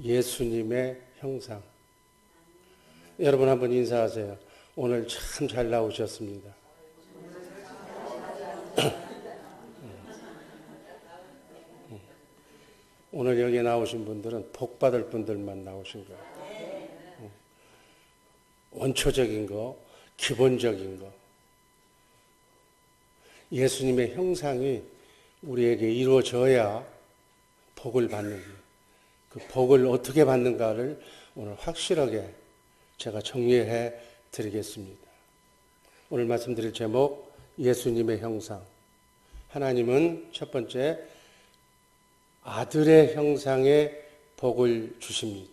예수님의 형상. 여러분 한번 인사하세요. 오늘 참 잘 나오셨습니다. 오늘 여기 나오신 분들은 복 받을 분들만 나오신 거예요. 원초적인 거, 기본적인 거. 예수님의 형상이 우리에게 이루어져야 복을 받는 거예요. 그 복을 어떻게 받는가를 오늘 확실하게 제가 정리해 드리겠습니다. 오늘 말씀드릴 제목, 예수님의 형상. 하나님은 첫 번째, 아들의 형상에 복을 주십니다.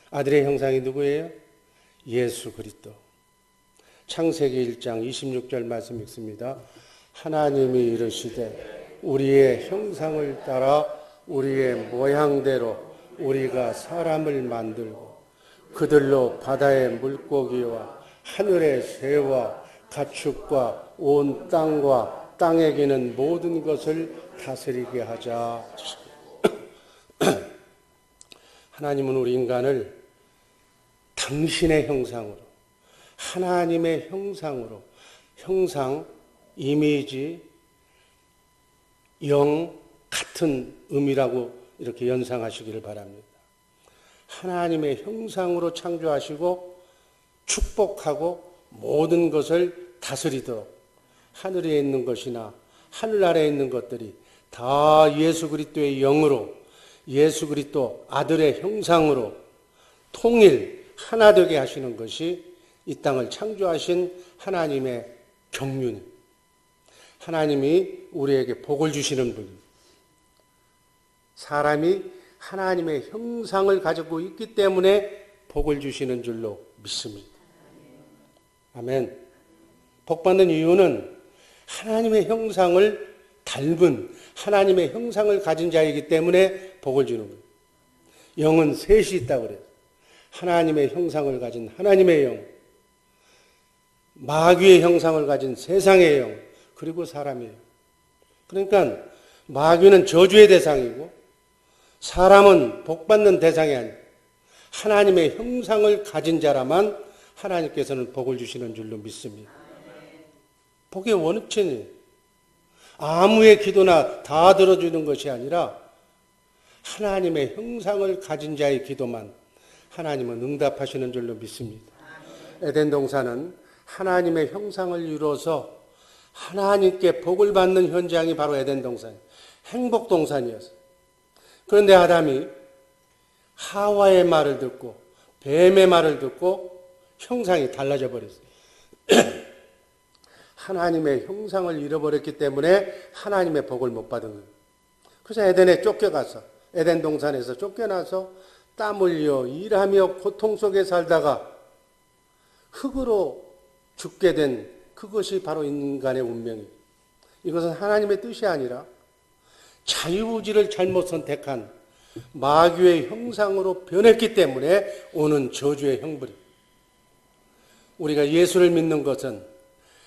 아들의 형상이 누구예요? 예수 그리스도. 창세기 1장 26절 말씀 읽습니다. 하나님이 이르시되 우리의 형상을 따라 우리의 모양대로 우리가 사람을 만들고 그들로 바다의 물고기와 하늘의 새와 가축과 온 땅과 땅에 기는 모든 것을 다스리게 하자. 하나님은 우리 인간을 당신의 형상으로, 하나님의 형상으로, 형상, 이미지, 영, 같은 의미라고 이렇게 연상하시기를 바랍니다. 하나님의 형상으로 창조하시고 축복하고 모든 것을 다스리도록 하늘에 있는 것이나 하늘 아래에 있는 것들이 다 예수 그리스도의 영으로, 예수 그리스도 아들의 형상으로 통일 하나 되게 하시는 것이 이 땅을 창조하신 하나님의 경륜. 하나님이 우리에게 복을 주시는 분입니다. 사람이 하나님의 형상을 가지고 있기 때문에 복을 주시는 줄로 믿습니다. 아멘. 복받는 이유는 하나님의 형상을 닮은 하나님의 형상을 가진 자이기 때문에 복을 주는 거예요. 영은 셋이 있다고 그래요. 하나님의 형상을 가진 하나님의 영, 마귀의 형상을 가진 세상의 영, 그리고 사람의 영. 그러니까 마귀는 저주의 대상이고 사람은 복받는 대상이 아니에요. 하나님의 형상을 가진 자라만 하나님께서는 복을 주시는 줄로 믿습니다. 복의 원천이에요. 아무의 기도나 다 들어주는 것이 아니라 하나님의 형상을 가진 자의 기도만 하나님은 응답하시는 줄로 믿습니다. 에덴 동산은 하나님의 형상을 이루어서 하나님께 복을 받는 현장이 바로 에덴 동산, 행복 동산이었어요. 그런데 아담이 하와의 말을 듣고 뱀의 말을 듣고 형상이 달라져 버렸어요. 하나님의 형상을 잃어버렸기 때문에 하나님의 복을 못 받은 거예요. 그래서 에덴에 쫓겨가서, 에덴 동산에서 쫓겨나서 땀 흘려 일하며 고통 속에 살다가 흙으로 죽게 된 그것이 바로 인간의 운명이에요. 이것은 하나님의 뜻이 아니라 자유의지를 잘못 선택한 마귀의 형상으로 변했기 때문에 오는 저주의 형벌이. 우리가 예수를 믿는 것은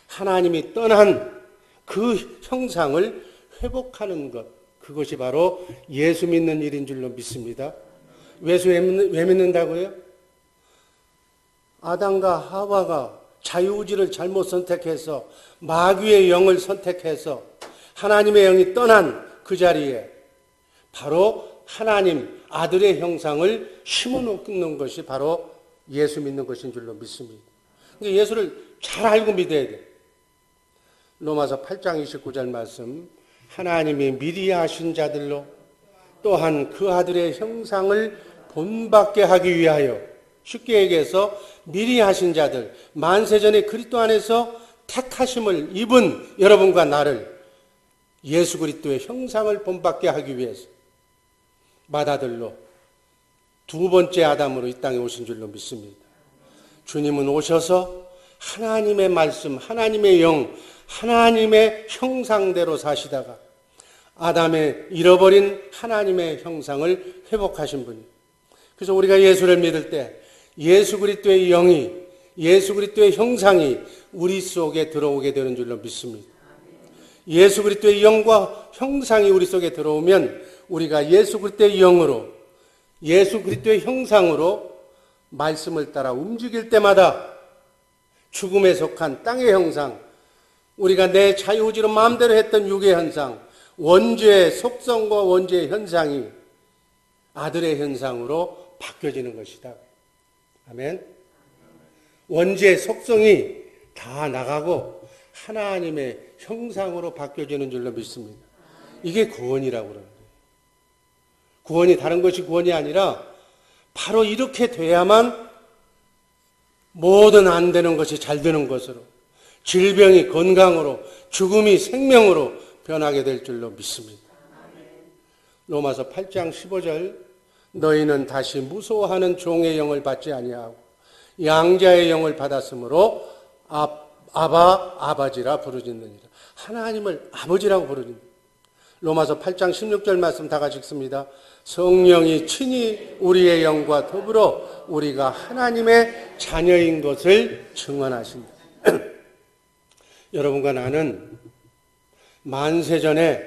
하나님이 떠난 그 형상을 회복하는 것, 그것이 바로 예수 믿는 일인 줄로 믿습니다. 왜 믿는다고요? 아담과 하와가 자유의지를 잘못 선택해서 마귀의 영을 선택해서 하나님의 영이 떠난 그 자리에 바로 하나님 아들의 형상을 심어놓는 것이 바로 예수 믿는 것인 줄로 믿습니다. 그러니까 예수를 잘 알고 믿어야 돼. 로마서 8장 29절 말씀, 하나님이 미리 아신 자들로 또한 그 아들의 형상을 본받게 하기 위하여, 쉽게 얘기해서 미리 하신 자들, 만세전에 그리스도 안에서 택하심을 입은 여러분과 나를 예수 그리스도의 형상을 본받게 하기 위해서 맏아들로 두 번째 아담으로 이 땅에 오신 줄로 믿습니다. 주님은 오셔서 하나님의 말씀, 하나님의 영, 하나님의 형상대로 사시다가 아담의 잃어버린 하나님의 형상을 회복하신 분이에요. 그래서 우리가 예수를 믿을 때 예수 그리스도의 영이, 예수 그리스도의 형상이 우리 속에 들어오게 되는 줄로 믿습니다. 예수 그리스도의 영과 형상이 우리 속에 들어오면 우리가 예수 그리스도의 영으로 예수 그리스도의 형상으로 말씀을 따라 움직일 때마다 죽음에 속한 땅의 형상, 우리가 내 자유의지로 마음대로 했던 육의 현상, 원죄의 속성과 원죄의 현상이 아들의 현상으로 바뀌어지는 것이다. 아멘. 원죄의 속성이 다 나가고 하나님의 형상으로 바뀌어지는 줄로 믿습니다. 이게 구원이라고 그러는 거예요. 구원이 다른 것이 구원이 아니라 바로 이렇게 돼야만 모든 안 되는 것이 잘 되는 것으로, 질병이 건강으로, 죽음이 생명으로 변하게 될 줄로 믿습니다. 로마서 8장 15절, 너희는 다시 무소하는 종의 영을 받지 아니하고 양자의 영을 받았으므로 아바 아버지라 부르짖느니라. 하나님을 아버지라고 부르짖는. 로마서 8장 16절 말씀 다 같이 읽습니다. 성령이 친히 우리의 영과 더불어 우리가 하나님의 자녀인 것을 증언하신다. 여러분과 나는 만세전에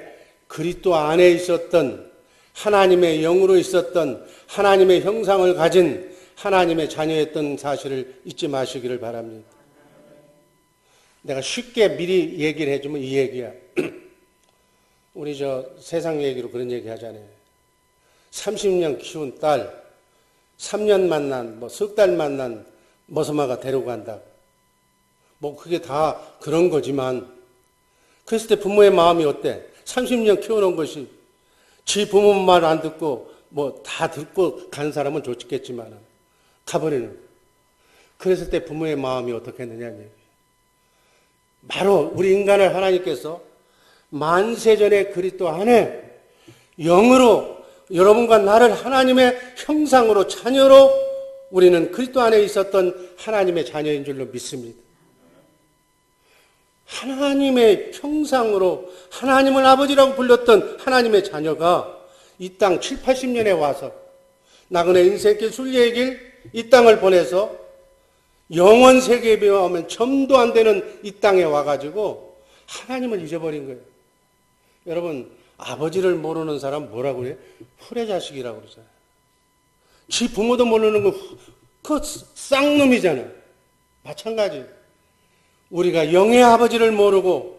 그리스도 안에 있었던 하나님의 영으로 있었던 하나님의 형상을 가진 하나님의 자녀였던 사실을 잊지 마시기를 바랍니다. 내가 쉽게 미리 얘기를 해주면 이 얘기야. 우리 세상 얘기로 그런 얘기 하잖아요. 30년 키운 딸, 3년 만난, 석 달 만난 머스마가 데리고 간다. 그게 다 그런 거지만, 그랬을 때 부모의 마음이 어때? 30년 키워놓은 것이, 지 부모 말 안 듣고, 다 듣고 간 사람은 좋겠지만, 가버리는. 그랬을 때 부모의 마음이 어떻게 했느냐. 바로 우리 인간을 하나님께서 만세전의 그리스도 안에 영으로 여러분과 나를 하나님의 형상으로 자녀로 우리는 그리스도 안에 있었던 하나님의 자녀인 줄로 믿습니다. 하나님의 형상으로 하나님을 아버지라고 불렸던 하나님의 자녀가 이 땅 7, 80년에 와서 나그네 인생길 순례의 길 이 땅을 보내서 영원 세계에 비하면 점도 안 되는 이 땅에 와가지고 하나님을 잊어버린 거예요. 여러분, 아버지를 모르는 사람 뭐라고 그래요? 후레자식이라고 그러잖아요. 지 부모도 모르는 거, 그 쌍놈이잖아요. 마찬가지. 우리가 영의 아버지를 모르고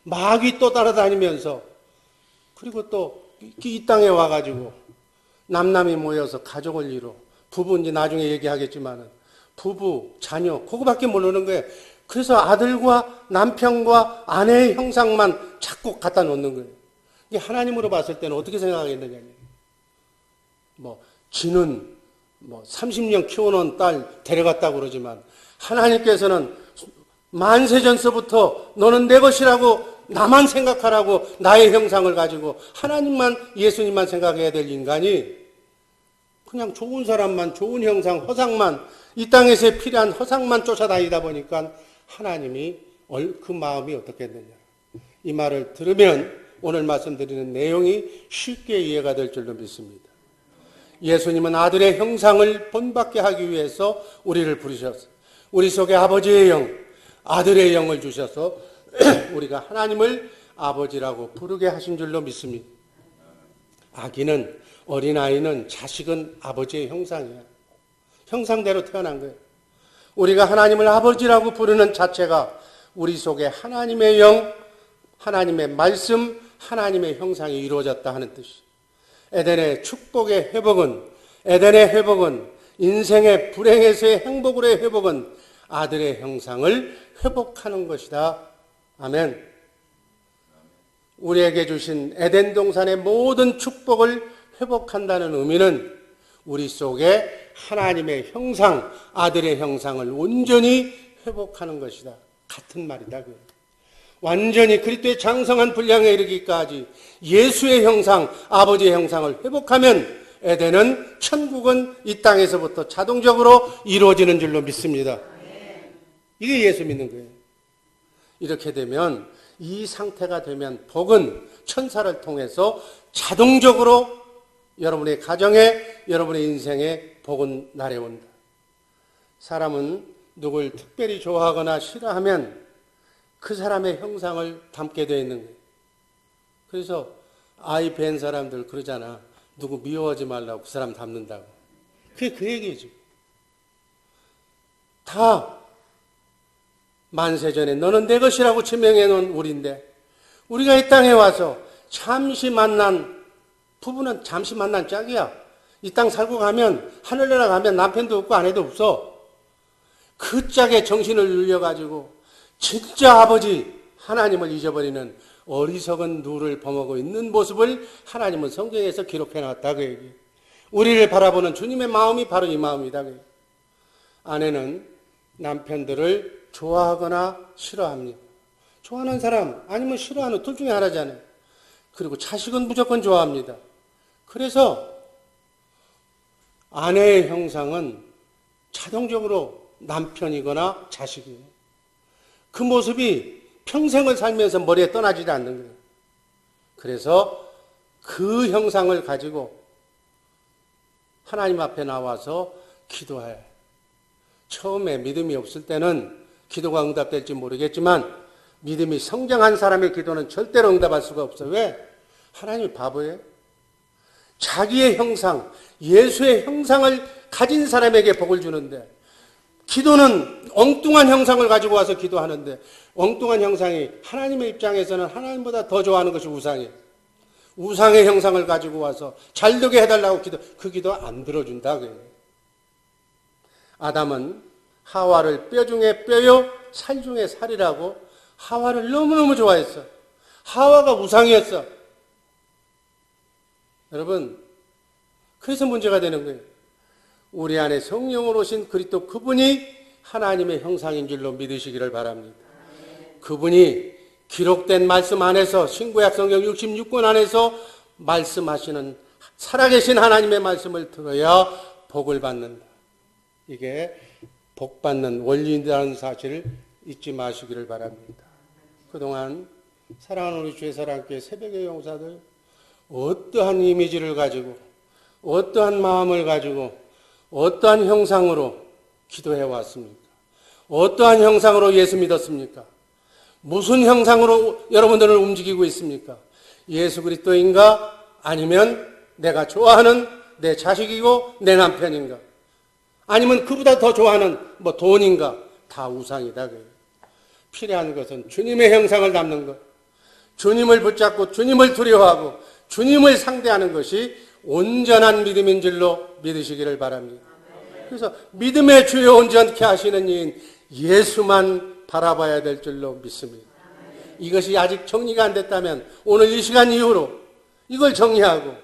마귀 또 따라다니면서 그리고 또 이 땅에 와가지고 남남이 모여서 가족을 이루, 부부인지 나중에 얘기하겠지만은 부부, 자녀, 그거밖에 모르는 거예요. 그래서 아들과 남편과 아내의 형상만 자꾸 갖다 놓는 거예요. 이게 하나님으로 봤을 때는 어떻게 생각하겠느냐. 지는 30년 키워놓은 딸 데려갔다고 그러지만 하나님께서는 만세전서부터 너는 내 것이라고 나만 생각하라고 나의 형상을 가지고 하나님만, 예수님만 생각해야 될 인간이 그냥 좋은 사람만, 좋은 형상, 허상만, 이 땅에서 필요한 허상만 쫓아다니다 보니까 하나님이 그 마음이 어떻겠느냐. 이 말을 들으면 오늘 말씀드리는 내용이 쉽게 이해가 될 줄로 믿습니다. 예수님은 아들의 형상을 본받게 하기 위해서 우리를 부르셨어요. 우리 속에 아버지의 영, 아들의 영을 주셔서 우리가 하나님을 아버지라고 부르게 하신 줄로 믿습니다. 아기는, 어린아이는, 자식은 아버지의 형상이야. 형상대로 태어난 거예요. 우리가 하나님을 아버지라고 부르는 자체가 우리 속에 하나님의 영, 하나님의 말씀, 하나님의 형상이 이루어졌다 하는 뜻이에요. 에덴의 축복의 회복은, 에덴의 회복은, 인생의 불행에서의 행복으로의 회복은 아들의 형상을 회복하는 것이다. 아멘. 우리에게 주신 에덴 동산의 모든 축복을 회복한다는 의미는 우리 속에 하나님의 형상, 아들의 형상을 온전히 회복하는 것이다. 같은 말이다. 완전히 그리스도의 장성한 분량에 이르기까지 예수의 형상, 아버지의 형상을 회복하면 에덴은, 천국은 이 땅에서부터 자동적으로 이루어지는 줄로 믿습니다. 이게 예수 믿는 거예요. 이렇게 되면, 이 상태가 되면 복은 천사를 통해서 자동적으로 여러분의 가정에, 여러분의 인생에 복은 날아온다. 사람은 누굴 특별히 좋아하거나 싫어하면 그 사람의 형상을 담게 되어 있는 거예요. 그래서 아이 뵌 사람들 그러잖아. 누구 미워하지 말라고 그 사람 닮는다고. 그게 그 얘기죠. 다 만세 전에 너는 내 것이라고 지명해 놓은 우리인데 우리가 이 땅에 와서 잠시 만난 부부는 잠시 만난 짝이야. 이 땅 살고 가면 하늘나라 가면 남편도 없고 아내도 없어. 그 짝에 정신을 눌려가지고 진짜 아버지 하나님을 잊어버리는 어리석은 누를 범하고 있는 모습을 하나님은 성경에서 기록해놨다 그 얘기. 우리를 바라보는 주님의 마음이 바로 이 마음이다 그 얘기. 아내는 남편들을 좋아하거나 싫어합니다. 좋아하는 사람 아니면 싫어하는 둘 중에 하나잖아요. 그리고 자식은 무조건 좋아합니다. 그래서 아내의 형상은 자동적으로 남편이거나 자식이에요. 그 모습이 평생을 살면서 머리에 떠나지 않는 거예요. 그래서 그 형상을 가지고 하나님 앞에 나와서 기도해요. 처음에 믿음이 없을 때는 기도가 응답될지 모르겠지만 믿음이 성장한 사람의 기도는 절대로 응답할 수가 없어요. 왜? 하나님이 바보예요. 자기의 형상, 예수의 형상을 가진 사람에게 복을 주는데 기도는 엉뚱한 형상을 가지고 와서 기도하는데 엉뚱한 형상이 하나님의 입장에서는 하나님보다 더 좋아하는 것이 우상이에요. 우상의 형상을 가지고 와서 잘되게 해달라고 그 기도 안 들어준다. 아담은 하와를 뼈 중에 뼈요 살 중에 살이라고 하와를 너무너무 좋아했어. 하와가 우상이었어. 여러분, 그래서 문제가 되는 거예요. 우리 안에 성령으로 오신 그리스도 그분이 하나님의 형상인 줄로 믿으시기를 바랍니다. 그분이 기록된 말씀 안에서 신구약 성경 66권 안에서 말씀하시는 살아계신 하나님의 말씀을 들어야 복을 받는다. 이게 복받는 원리라는 사실을 잊지 마시기를 바랍니다. 그동안 사랑하는 우리 주의 사랑교회 새벽의 용사들 어떠한 이미지를 가지고 어떠한 마음을 가지고 어떠한 형상으로 기도해 왔습니까? 어떠한 형상으로 예수 믿었습니까? 무슨 형상으로 여러분들을 움직이고 있습니까? 예수 그리스도인가? 아니면 내가 좋아하는 내 자식이고 내 남편인가? 아니면 그보다 더 좋아하는 뭐 돈인가? 다 우상이다. 필요한 것은 주님의 형상을 담는 것, 주님을 붙잡고 주님을 두려워하고 주님을 상대하는 것이 온전한 믿음인 줄로 믿으시기를 바랍니다. 그래서 믿음의 주요 온전케 하시는 이인 예수만 바라봐야 될 줄로 믿습니다. 이것이 아직 정리가 안 됐다면 오늘 이 시간 이후로 이걸 정리하고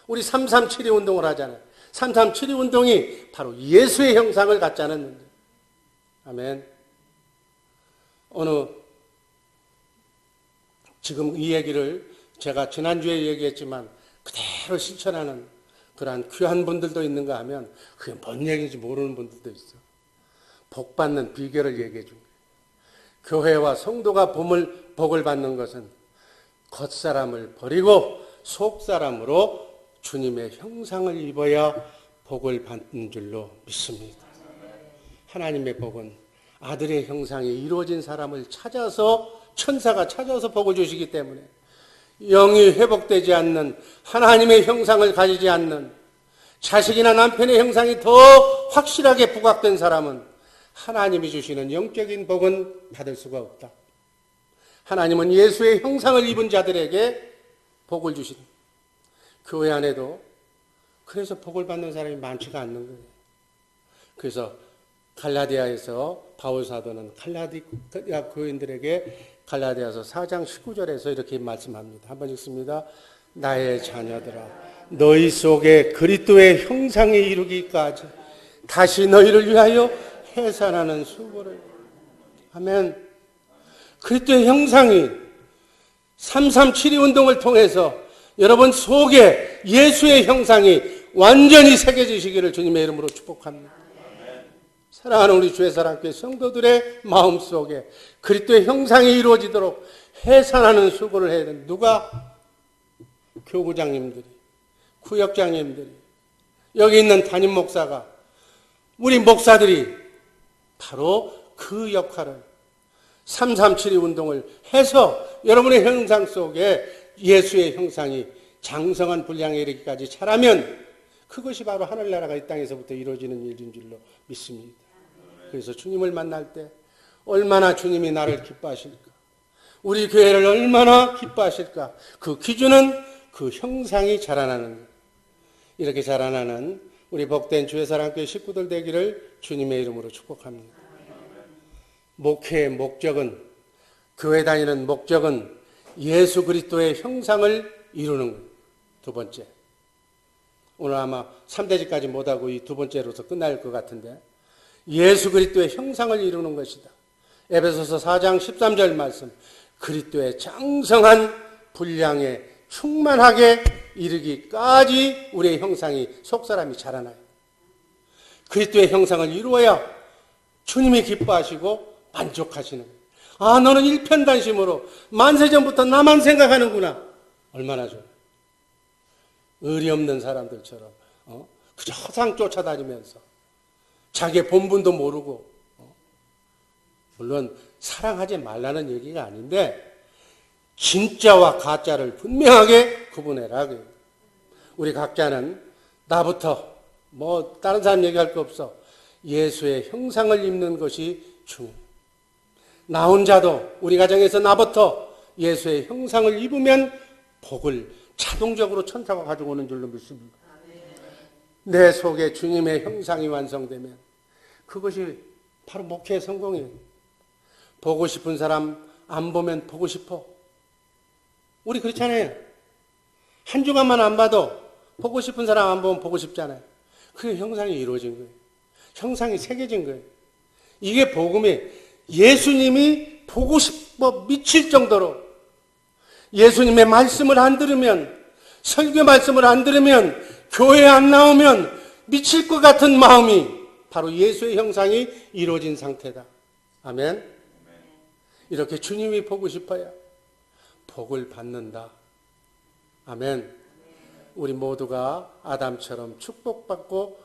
우리 3.3.7.2 운동을 하잖아요. 3.3.7.2 운동이 바로 예수의 형상을 갖자는 문제. 아멘. 지금 이 얘기를 제가 지난주에 얘기했지만 그대로 실천하는 그러한 귀한 분들도 있는가 하면 그게 뭔 얘기인지 모르는 분들도 있어. 복 받는 비결을 얘기해 준 거예요. 교회와 성도가 복을 받는 것은 겉사람을 버리고 속사람으로 주님의 형상을 입어야 복을 받는 줄로 믿습니다. 하나님의 복은 아들의 형상이 이루어진 사람을 찾아서 천사가 찾아서 복을 주시기 때문에 영이 회복되지 않는 하나님의 형상을 가지지 않는 자식이나 남편의 형상이 더 확실하게 부각된 사람은 하나님이 주시는 영적인 복은 받을 수가 없다. 하나님은 예수의 형상을 입은 자들에게 복을 주신다. 교회 안에도 그래서 복을 받는 사람이 많지가 않는 거예요. 그래서 갈라디아에서 바울 사도는 갈라디아 교인들에게 갈라디아서 4장 19절에서 이렇게 말씀합니다. 한번 읽습니다. 나의 자녀들아 너희 속에 그리스도의 형상이 이루기까지 다시 너희를 위하여 해산하는 수고를. 아멘. 그리스도의 형상이 3.3.7.2 운동을 통해서 여러분 속에 예수의 형상이 완전히 새겨지시기를 주님의 이름으로 축복합니다. 사랑하는 우리 주의 사랑교회 성도들의 마음속에 그리스도의 형상이 이루어지도록 해산하는 수고를 해야 된다. 누가? 교구장님들이, 구역장님들이, 여기 있는 담임 목사가, 우리 목사들이 바로 그 역할을 3.3.7.2 운동을 해서 여러분의 형상 속에 예수의 형상이 장성한 분량에 이르기까지 자라면 그것이 바로 하늘나라가 이 땅에서부터 이루어지는 일인 줄로 믿습니다. 그래서 주님을 만날 때 얼마나 주님이 나를 기뻐하실까? 우리 교회를 얼마나 기뻐하실까? 그 기준은 그 형상이 자라나는 것. 이렇게 자라나는 우리 복된 주의사랑교회 식구들 되기를 주님의 이름으로 축복합니다. 목회의 목적은, 교회 다니는 목적은 예수 그리스도의 형상을 이루는 거예요. 두 번째. 오늘 아마 3대지까지 못하고 이 두 번째로서 끝날 것 같은데, 예수 그리스도의 형상을 이루는 것이다. 에베소서 4장 13절 말씀, 그리스도의 장성한 분량에 충만하게 이르기까지 우리의 형상이, 속사람이 자라나요. 그리스도의 형상을 이루어야 주님이 기뻐하시고 만족하시는 거예요. 아, 너는 일편단심으로 만세전부터 나만 생각하는구나. 얼마나 좋아요. 의리 없는 사람들처럼 그저 허상 쫓아다니면서 자기의 본분도 모르고, 물론 사랑하지 말라는 얘기가 아닌데 진짜와 가짜를 분명하게 구분해라. 우리 각자는 나부터 다른 사람 얘기할 거 없어. 예수의 형상을 입는 것이 중요해요. 나 혼자도 우리 가정에서 나부터 예수의 형상을 입으면 복을 자동적으로 천사가 가지고 오는 줄로 믿습니다. 내 속에 주님의 형상이 완성되면 그것이 바로 목회의 성공이에요. 보고 싶은 사람 안 보면 보고 싶어. 우리 그렇잖아요. 한 주간만 안 봐도 보고 싶은 사람 안 보면 보고 싶잖아요. 그게 형상이 이루어진 거예요. 형상이 새겨진 거예요. 이게 복음이, 예수님이 보고 싶어 미칠 정도로 예수님의 말씀을 안 들으면, 설교 말씀을 안 들으면, 교회에 안 나오면 미칠 것 같은 마음이 바로 예수의 형상이 이루어진 상태다. 아멘. 이렇게 주님이 보고 싶어야 복을 받는다. 아멘. 우리 모두가 아담처럼 축복받고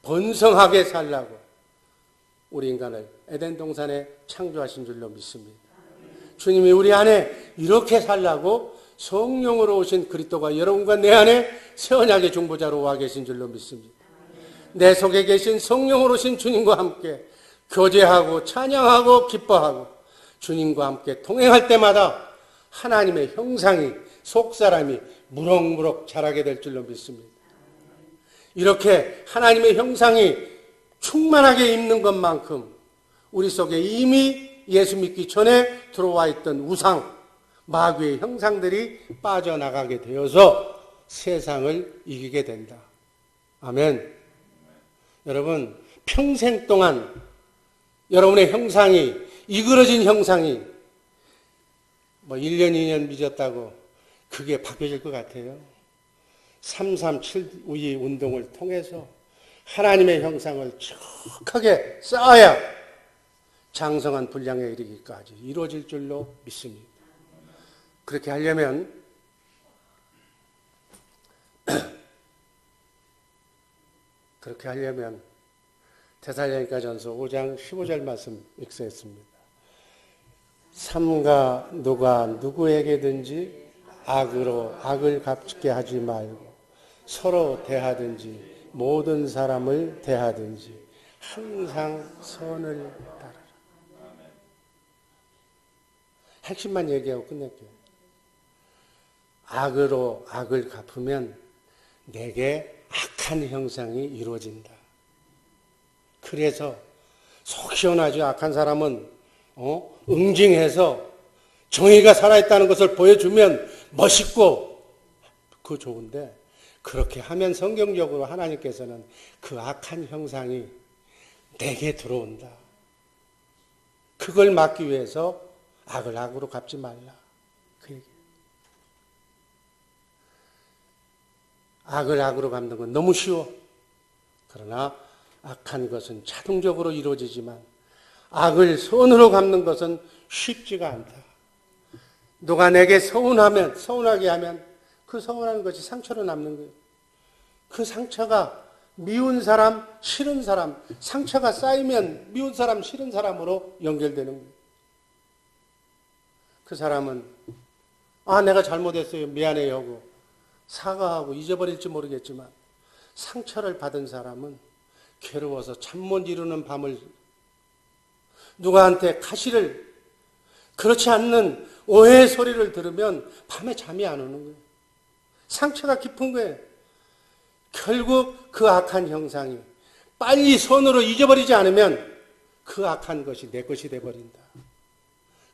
번성하게 살라고 우리 인간을 에덴 동산에 창조하신 줄로 믿습니다. 주님이 우리 안에 이렇게 살라고 성령으로 오신 그리스도가 여러분과 내 안에 새 언약의 중보자로 와 계신 줄로 믿습니다. 내 속에 계신 성령으로 오신 주님과 함께 교제하고 찬양하고 기뻐하고 주님과 함께 동행할 때마다 하나님의 형상이, 속사람이 무럭무럭 자라게 될 줄로 믿습니다. 이렇게 하나님의 형상이 충만하게 있는 것만큼 우리 속에 이미 예수 믿기 전에 들어와 있던 우상, 마귀의 형상들이 빠져나가게 되어서 세상을 이기게 된다. 아멘. 여러분, 평생 동안 여러분의 형상이, 이그러진 형상이 1년, 2년 믿었다고 그게 바뀌어질 것 같아요. 337 운동을 통해서 하나님의 형상을 척하게 쌓아야 장성한 분량에 이르기까지 이루어질 줄로 믿습니다. 그렇게 하려면 데살로니가전서 5장 15절 말씀 읽겠습니다. 삼가 누가 누구에게든지 악으로 악을 갚게 하지 말고 서로 대하든지 모든 사람을 대하든지 항상 선을 따르라. 핵심만 얘기하고 끝낼게요. 악으로 악을 갚으면 내게 악한 형상이 이루어진다. 그래서 속 시원하죠. 악한 사람은 응징해서 정의가 살아있다는 것을 보여주면 멋있고 그거 좋은데, 그렇게 하면 성경적으로 하나님께서는 그 악한 형상이 내게 들어온다. 그걸 막기 위해서 악을 악으로 갚지 말라. 그 얘기예요. 악을 악으로 갚는 건 너무 쉬워. 그러나 악한 것은 자동적으로 이루어지지만 악을 선으로 갚는 것은 쉽지가 않다. 누가 내게 서운하게 하면 그 서운한 것이 상처로 남는 거예요. 그 상처가 미운 사람, 싫은 사람, 상처가 쌓이면 미운 사람, 싫은 사람으로 연결되는 거예요. 그 사람은 내가 잘못했어요, 미안해요 하고 사과하고 잊어버릴지 모르겠지만 상처를 받은 사람은 괴로워서 잠 못 이루는 밤을, 누구한테 가시를, 그렇지 않는 오해의 소리를 들으면 밤에 잠이 안 오는 거예요. 상처가 깊은 거예요. 결국 그 악한 형상이 빨리 손으로 잊어버리지 않으면 그 악한 것이 내 것이 돼버린다.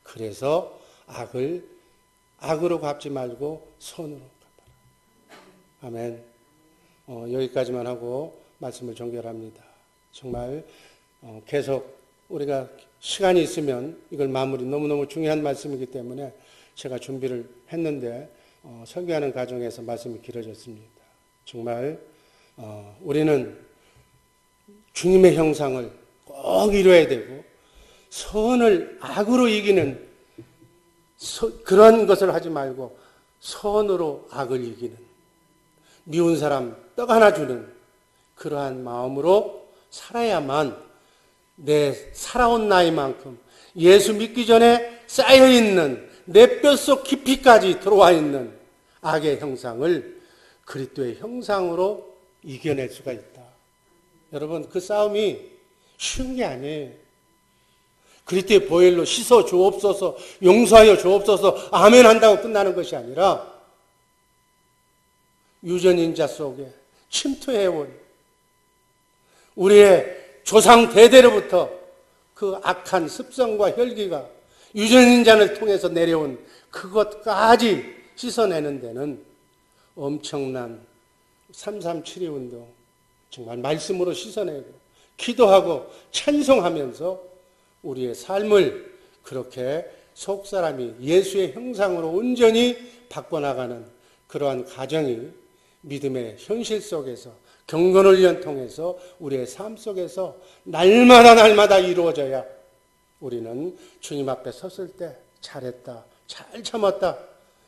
그래서 악을 악으로 갚지 말고 손으로 갚아라. 아멘. 여기까지만 하고 말씀을 종결합니다. 정말 계속 우리가 시간이 있으면 이걸 마무리, 너무너무 중요한 말씀이기 때문에 제가 준비를 했는데 설교하는 과정에서 말씀이 길어졌습니다. 정말 우리는 주님의 형상을 꼭 이루어야 되고 선을 악으로 이기는 그런 것을 하지 말고 선으로 악을 이기는, 미운 사람 떡 하나 주는 그러한 마음으로 살아야만 내 살아온 나이만큼 예수 믿기 전에 쌓여있는 내 뼛속 깊이까지 들어와 있는 악의 형상을 그리스도의 형상으로 이겨낼 수가 있다. 여러분, 그 싸움이 쉬운 게 아니에요. 그리스도의 보혈로 씻어 주옵소서, 용서하여 주옵소서, 아멘 한다고 끝나는 것이 아니라 유전인자 속에 침투해온 우리의 조상 대대로부터 그 악한 습성과 혈기가 유전인자를 통해서 내려온 그것까지 씻어내는 데는 엄청난 3.3.7.2 운동, 정말 말씀으로 씻어내고 기도하고 찬송하면서 우리의 삶을 그렇게 속사람이 예수의 형상으로 온전히 바꿔나가는 그러한 과정이 믿음의 현실 속에서 경건훈련 통해서 우리의 삶 속에서 날마다 이루어져야 우리는 주님 앞에 섰을 때 잘했다, 잘 참았다,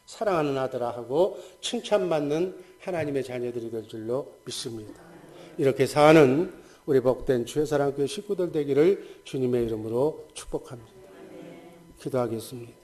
사랑하는 아들아 하고 칭찬받는 하나님의 자녀들이 될 줄로 믿습니다. 이렇게 사는 우리 복된 주의 사랑교회 식구들 되기를 주님의 이름으로 축복합니다. 기도하겠습니다.